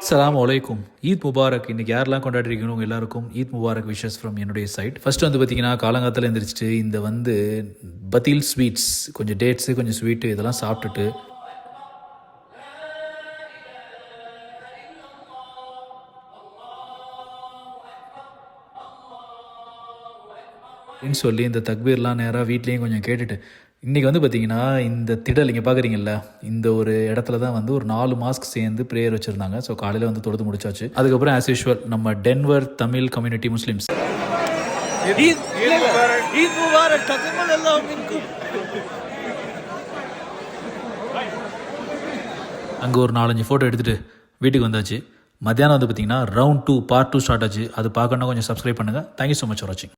அஸ்ஸலாமு அலைக்கும். ஈத் முபாரக். இன்றைக்கி யாரெல்லாம் கொண்டாடிருக்கணும் எல்லாருக்கும் ஈத் முபாரக் விஷஸ் ஃப்ரம் என்னுடைய சைட். ஃபஸ்ட்டு வந்து பார்த்திங்கன்னா காலங்காலத்தில் எழுந்திரிச்சிட்டு இந்த பத்தில் ஸ்வீட்ஸ், கொஞ்சம் டேட்ஸு, கொஞ்சம் ஸ்வீட்டு இதெல்லாம் சாப்பிட்டுட்டு அப்படின்னு சொல்லி இந்த தக்பீர்லாம் நேராக வீட்லேயும் கொஞ்சம் கேட்டுட்டு இன்றைக்கி வந்து பார்த்திங்கன்னா இந்த திடல் இங்கே பார்க்குறீங்களா, இந்த ஒரு இடத்துல தான் ஒரு 4 மாஸ்க் சேர்ந்து ப்ரேயர் வச்சுருந்தாங்க. ஸோ காலையில் தொழுது முடிச்சாச்சு. அதுக்கப்புறம் ஆஸ் யூஷுவல் நம்ம டென்வர் தமிழ் கம்யூனிட்டி முஸ்லீம்ஸ் அங்கே ஒரு 4-5 ஃபோட்டோ எடுத்துகிட்டு வீட்டுக்கு வந்தாச்சு. மத்தியானம் பார்த்திங்கன்னா ரவுண்ட் 2 பார்ட் 2 ஸ்டார்ட் ஆச்சு. அது பார்க்கணுன்னா கொஞ்சம் சப்ஸ்கிரைப் பண்ணுங்கள். தேங்க்யூ ஸோ மச் ஃபார் வாட்சிங்.